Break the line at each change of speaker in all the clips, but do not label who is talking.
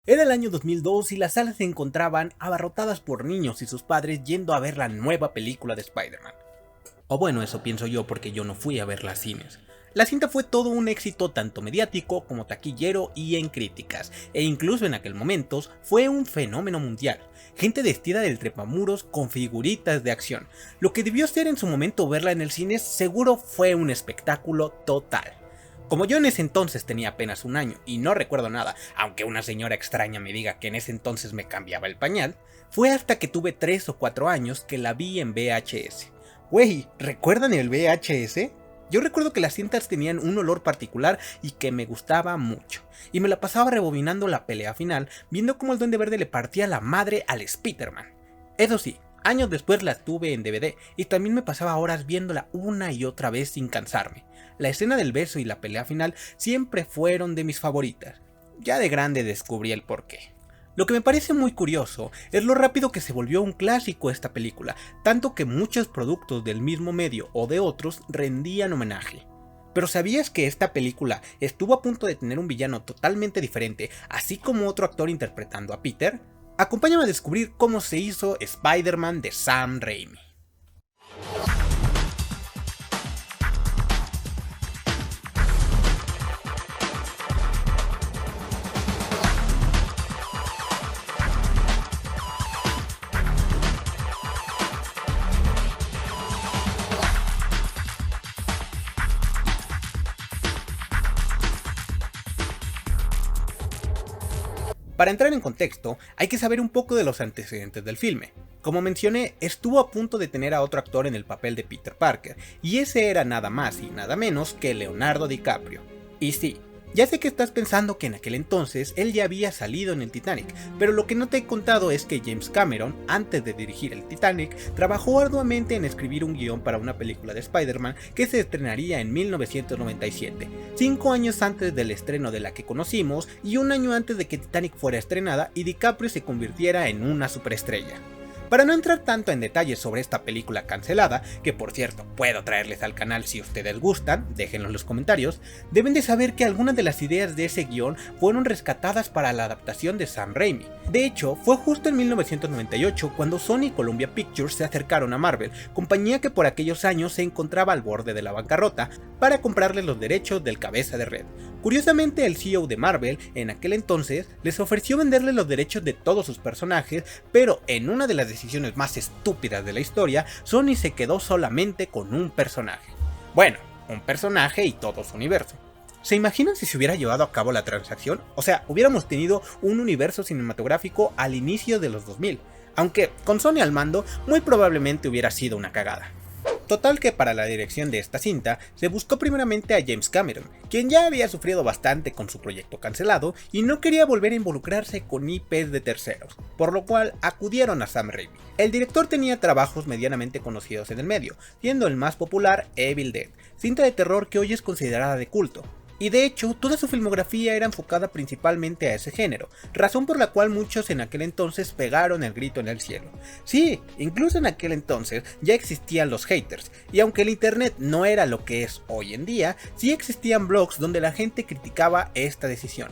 Era el año 2002 y las salas se encontraban abarrotadas por niños y sus padres yendo a ver la nueva película de Spider-Man. O bueno, eso pienso yo porque yo no fui a verla a cines. La cinta fue todo un éxito tanto mediático como taquillero y en críticas, e incluso en aquel momento fue un fenómeno mundial. Gente vestida del trepamuros con figuritas de acción. Lo que debió ser en su momento verla en el cine seguro fue un espectáculo total. Como yo en ese entonces tenía apenas un año y no recuerdo nada, aunque una señora extraña me diga que en ese entonces me cambiaba el pañal, fue hasta que tuve 3 o 4 años que la vi en VHS. Wey, ¿recuerdan el VHS? Yo recuerdo que las cintas tenían un olor particular y que me gustaba mucho, y me la pasaba rebobinando la pelea final, viendo cómo el Duende Verde le partía la madre al Spider-Man. Eso sí, años después la tuve en DVD y también me pasaba horas viéndola una y otra vez sin cansarme. La escena del beso y la pelea final siempre fueron de mis favoritas. Ya de grande descubrí el porqué. Lo que me parece muy curioso es lo rápido que se volvió un clásico esta película, tanto que muchos productos del mismo medio o de otros rendían homenaje. Pero ¿sabías que esta película estuvo a punto de tener un villano totalmente diferente, así como otro actor interpretando a Peter? Acompáñame a descubrir cómo se hizo Spider-Man de Sam Raimi. Para entrar en contexto, hay que saber un poco de los antecedentes del filme. Como mencioné, estuvo a punto de tener a otro actor en el papel de Peter Parker, y ese era nada más y nada menos que Leonardo DiCaprio. Y sí, ya sé que estás pensando que en aquel entonces él ya había salido en el Titanic, pero lo que no te he contado es que James Cameron, antes de dirigir el Titanic, trabajó arduamente en escribir un guión para una película de Spider-Man que se estrenaría en 1997, 5 años antes del estreno de la que conocimos y un año antes de que Titanic fuera estrenada y DiCaprio se convirtiera en una superestrella. Para no entrar tanto en detalles sobre esta película cancelada, que por cierto puedo traerles al canal si ustedes gustan, déjenlo en los comentarios, deben de saber que algunas de las ideas de ese guión fueron rescatadas para la adaptación de Sam Raimi. De hecho, fue justo en 1998 cuando Sony y Columbia Pictures se acercaron a Marvel, compañía que por aquellos años se encontraba al borde de la bancarrota, para comprarle los derechos del Cabeza de Red. Curiosamente, el CEO de Marvel en aquel entonces les ofreció venderle los derechos de todos sus personajes, pero en una de las decisiones más estúpidas de la historia, Sony se quedó solamente con un personaje. Bueno, un personaje y todo su universo. ¿Se imaginan si se hubiera llevado a cabo la transacción? O sea, hubiéramos tenido un universo cinematográfico al inicio de los 2000, aunque con Sony al mando muy probablemente hubiera sido una cagada. Total que para la dirección de esta cinta se buscó primeramente a James Cameron, quien ya había sufrido bastante con su proyecto cancelado y no quería volver a involucrarse con IPs de terceros, por lo cual acudieron a Sam Raimi. El director tenía trabajos medianamente conocidos en el medio, siendo el más popular Evil Dead, cinta de terror que hoy es considerada de culto. Y de hecho, toda su filmografía era enfocada principalmente a ese género, razón por la cual muchos en aquel entonces pegaron el grito en el cielo. Sí, incluso en aquel entonces ya existían los haters, y aunque el internet no era lo que es hoy en día, sí existían blogs donde la gente criticaba esta decisión.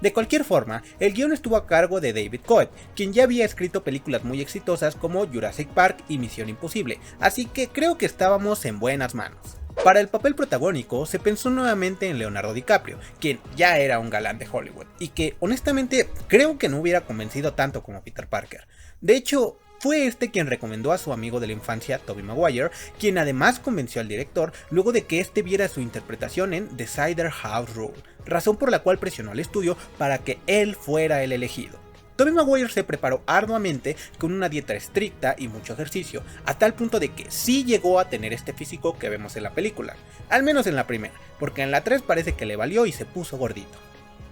De cualquier forma, el guion estuvo a cargo de David Coed, quien ya había escrito películas muy exitosas como Jurassic Park y Misión Imposible, así que creo que estábamos en buenas manos. Para el papel protagónico se pensó nuevamente en Leonardo DiCaprio, quien ya era un galán de Hollywood, y que honestamente creo que no hubiera convencido tanto como Peter Parker. De hecho, fue este quien recomendó a su amigo de la infancia, Tobey Maguire, quien además convenció al director luego de que este viera su interpretación en The Cider House Rule, razón por la cual presionó al estudio para que él fuera el elegido. Tobey Maguire se preparó arduamente con una dieta estricta y mucho ejercicio, a tal punto de que sí llegó a tener este físico que vemos en la película, al menos en la primera, porque en la 3 parece que le valió y se puso gordito.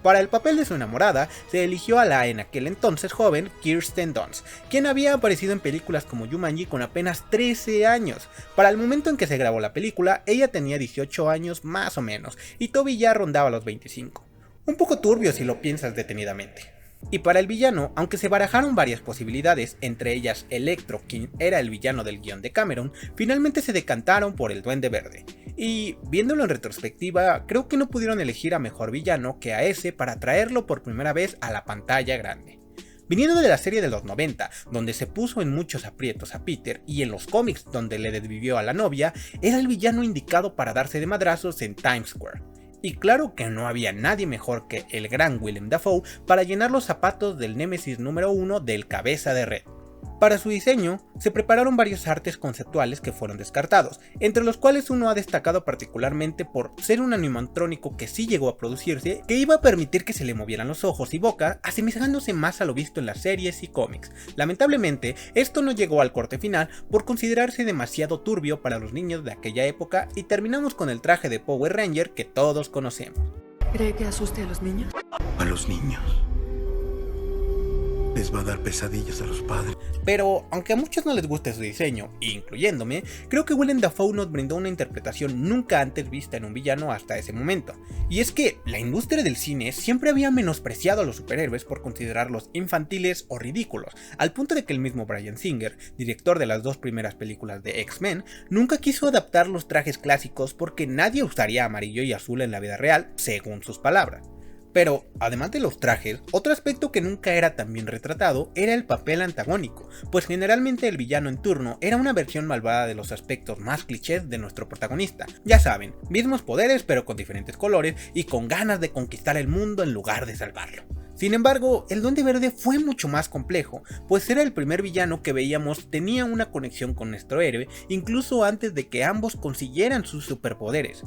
Para el papel de su enamorada, se eligió a la en aquel entonces joven Kirsten Dunst, quien había aparecido en películas como Jumanji con apenas 13 años. Para el momento en que se grabó la película, ella tenía 18 años más o menos, y Toby ya rondaba los 25. Un poco turbio si lo piensas detenidamente. Y para el villano, aunque se barajaron varias posibilidades, entre ellas Electro, quien era el villano del guión de Cameron, finalmente se decantaron por el Duende Verde. Y viéndolo en retrospectiva, creo que no pudieron elegir a mejor villano que a ese para traerlo por primera vez a la pantalla grande. Viniendo de la serie de los 90, donde se puso en muchos aprietos a Peter, y en los cómics donde le desvivió a la novia, era el villano indicado para darse de madrazos en Times Square. Y claro que no había nadie mejor que el gran Willem Dafoe para llenar los zapatos del némesis número 1 del Cabeza de Red. Para su diseño, se prepararon varios artes conceptuales que fueron descartados, entre los cuales uno ha destacado particularmente por ser un animatrónico que sí llegó a producirse, que iba a permitir que se le movieran los ojos y boca, asemejándose más a lo visto en las series y cómics. Lamentablemente, esto no llegó al corte final por considerarse demasiado turbio para los niños de aquella época y terminamos con el traje de Power Ranger que todos conocemos.
¿Cree que asuste a los niños?
A los niños. Les va a dar pesadillas a los padres.
Pero, aunque a muchos no les guste su diseño, incluyéndome, creo que Willem Dafoe nos brindó una interpretación nunca antes vista en un villano hasta ese momento. Y es que la industria del cine siempre había menospreciado a los superhéroes por considerarlos infantiles o ridículos, al punto de que el mismo Bryan Singer, director de las dos primeras películas de X-Men, nunca quiso adaptar los trajes clásicos porque nadie usaría amarillo y azul en la vida real, según sus palabras. Pero, además de los trajes, otro aspecto que nunca era tan bien retratado era el papel antagónico, pues generalmente el villano en turno era una versión malvada de los aspectos más clichés de nuestro protagonista. Ya saben, mismos poderes pero con diferentes colores y con ganas de conquistar el mundo en lugar de salvarlo. Sin embargo, el Duende Verde fue mucho más complejo, pues era el primer villano que veíamos tenía una conexión con nuestro héroe, incluso antes de que ambos consiguieran sus superpoderes.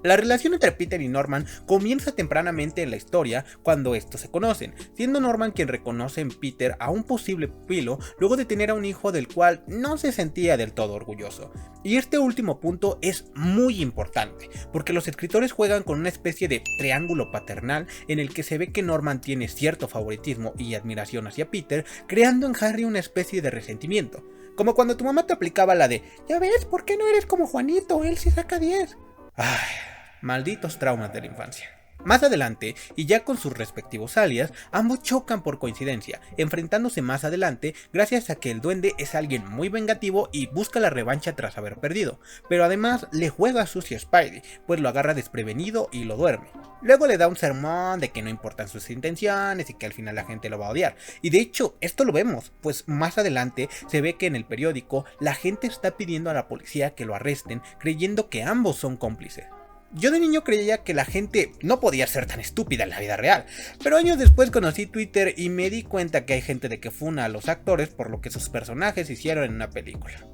La relación entre Peter y Norman comienza tempranamente en la historia cuando estos se conocen, siendo Norman quien reconoce en Peter a un posible pupilo luego de tener a un hijo del cual no se sentía del todo orgulloso. Y este último punto es muy importante, porque los escritores juegan con una especie de triángulo paternal en el que se ve que Norman tiene cierto favoritismo y admiración hacia Peter, creando en Harry una especie de resentimiento. Como cuando tu mamá te aplicaba la de, ya ves, ¿por qué no eres como Juanito? Él sí saca 10. Ay, malditos traumas de la infancia. Más adelante, y ya con sus respectivos alias, ambos chocan por coincidencia, enfrentándose más adelante gracias a que el duende es alguien muy vengativo y busca la revancha tras haber perdido, pero además le juega sucio a Spidey, pues lo agarra desprevenido y lo duerme. Luego le da un sermón de que no importan sus intenciones y que al final la gente lo va a odiar, y de hecho esto lo vemos, pues más adelante se ve que en el periódico la gente está pidiendo a la policía que lo arresten creyendo que ambos son cómplices. Yo de niño creía que la gente no podía ser tan estúpida en la vida real, pero años después conocí Twitter y me di cuenta que hay gente de que funa a los actores por lo que sus personajes hicieron en una película.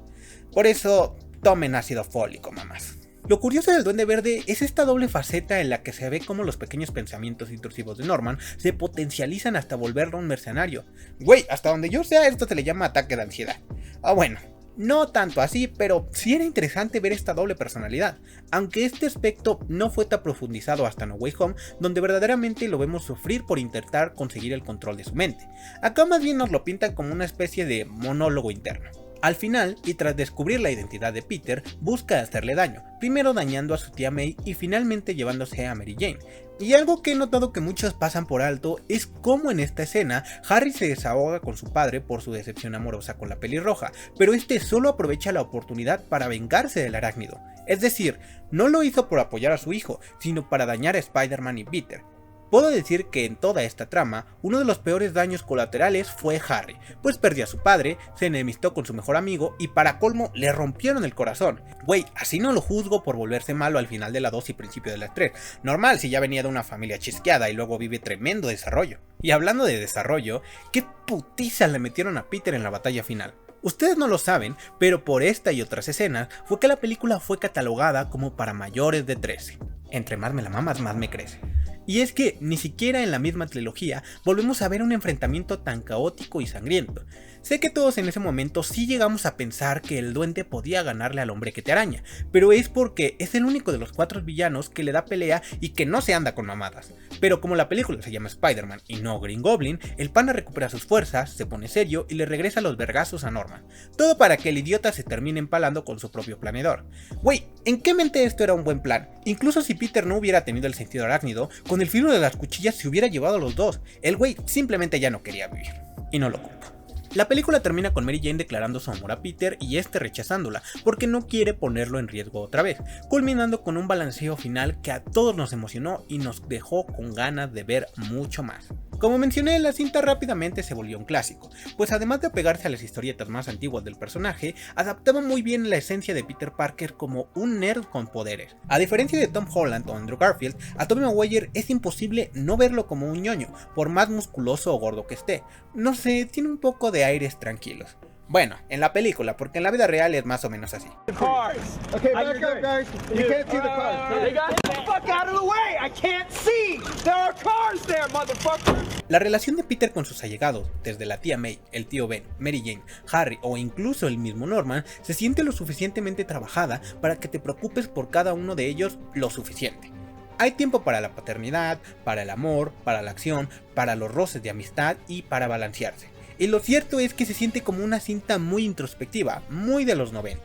Por eso, tomen ácido fólico, mamás. Lo curioso del Duende Verde es esta doble faceta en la que se ve cómo los pequeños pensamientos intrusivos de Norman se potencializan hasta volverlo un mercenario. Güey, hasta donde yo sé esto se le llama ataque de ansiedad. Ah, bueno. No tanto así, pero sí era interesante ver esta doble personalidad, aunque este aspecto no fue tan profundizado hasta No Way Home, donde verdaderamente lo vemos sufrir por intentar conseguir el control de su mente. Acá más bien nos lo pintan como una especie de monólogo interno. Al final, y tras descubrir la identidad de Peter, busca hacerle daño, primero dañando a su tía May y finalmente llevándose a Mary Jane. Y algo que he notado que muchos pasan por alto es cómo en esta escena Harry se desahoga con su padre por su decepción amorosa con la pelirroja, pero este solo aprovecha la oportunidad para vengarse del arácnido. Es decir, no lo hizo por apoyar a su hijo, sino para dañar a Spider-Man y Peter. Puedo decir que en toda esta trama, uno de los peores daños colaterales fue Harry, pues perdió a su padre, se enemistó con su mejor amigo y para colmo le rompieron el corazón. Güey, así no lo juzgo por volverse malo al final de la 2 y principio de la 3, normal si ya venía de una familia chisqueada y luego vive tremendo desarrollo. Y hablando de desarrollo, ¿qué putiza le metieron a Peter en la batalla final? Ustedes no lo saben, pero por esta y otras escenas fue que la película fue catalogada como para mayores de 13. Entre más me la mamas, más me crece. Y es que ni siquiera en la misma trilogía volvemos a ver un enfrentamiento tan caótico y sangriento. Sé que todos en ese momento sí llegamos a pensar que el duende podía ganarle al hombre que te araña, pero es porque es el único de los 4 villanos que le da pelea y que no se anda con mamadas. Pero como la película se llama Spider-Man y no Green Goblin, el pana recupera sus fuerzas, se pone serio y le regresa los vergazos a Norman. Todo para que el idiota se termine empalando con su propio planeador. Güey, ¿en qué mente esto era un buen plan? Incluso si Peter no hubiera tenido el sentido arácnido, con el filo de las cuchillas se hubiera llevado a los dos. El güey simplemente ya no quería vivir. Y no lo culpo. La película termina con Mary Jane declarando su amor a Peter y este rechazándola, porque no quiere ponerlo en riesgo otra vez, culminando con un balanceo final que a todos nos emocionó y nos dejó con ganas de ver mucho más. Como mencioné, la cinta rápidamente se volvió un clásico, pues además de apegarse a las historietas más antiguas del personaje, adaptaba muy bien la esencia de Peter Parker como un nerd con poderes. A diferencia de Tom Holland o Andrew Garfield, a Tobey Maguire es imposible no verlo como un ñoño, por más musculoso o gordo que esté. No sé, tiene un poco de aires tranquilos. Bueno, en la película, porque en la vida real es más o menos así.
Okay, back up, guys. You can't see the cars. They got the fuck out of the way. I can't see. There are cars there, motherfucker.
La relación de Peter con sus allegados, desde la tía May, el tío Ben, Mary Jane, Harry o incluso el mismo Norman, se siente lo suficientemente trabajada para que te preocupes por cada uno de ellos lo suficiente. Hay tiempo para la paternidad, para el amor, para la acción, para los roces de amistad y para balancearse. Y lo cierto es que se siente como una cinta muy introspectiva, muy de los 90,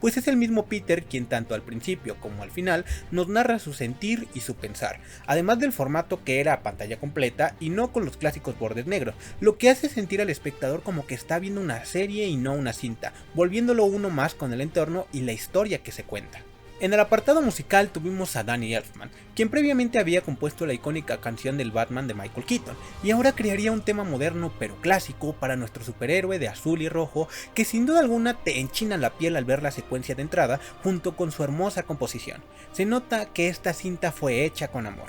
pues es el mismo Peter quien tanto al principio como al final nos narra su sentir y su pensar, además del formato que era a pantalla completa y no con los clásicos bordes negros, lo que hace sentir al espectador como que está viendo una serie y no una cinta, volviéndolo uno más con el entorno y la historia que se cuenta. En el apartado musical tuvimos a Danny Elfman, quien previamente había compuesto la icónica canción del Batman de Michael Keaton, y ahora crearía un tema moderno pero clásico para nuestro superhéroe de azul y rojo, que sin duda alguna te enchina la piel al ver la secuencia de entrada junto con su hermosa composición. Se nota que esta cinta fue hecha con amor.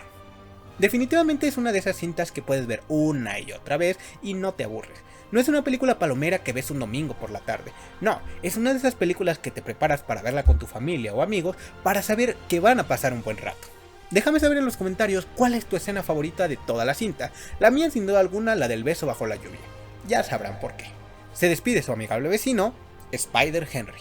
Definitivamente es una de esas cintas que puedes ver una y otra vez y no te aburres. No es una película palomera que ves un domingo por la tarde, no, es una de esas películas que te preparas para verla con tu familia o amigos para saber que van a pasar un buen rato. Déjame saber en los comentarios cuál es tu escena favorita de toda la cinta, la mía sin duda alguna la del beso bajo la lluvia, ya sabrán por qué. Se despide su amigable vecino, Spider Henry.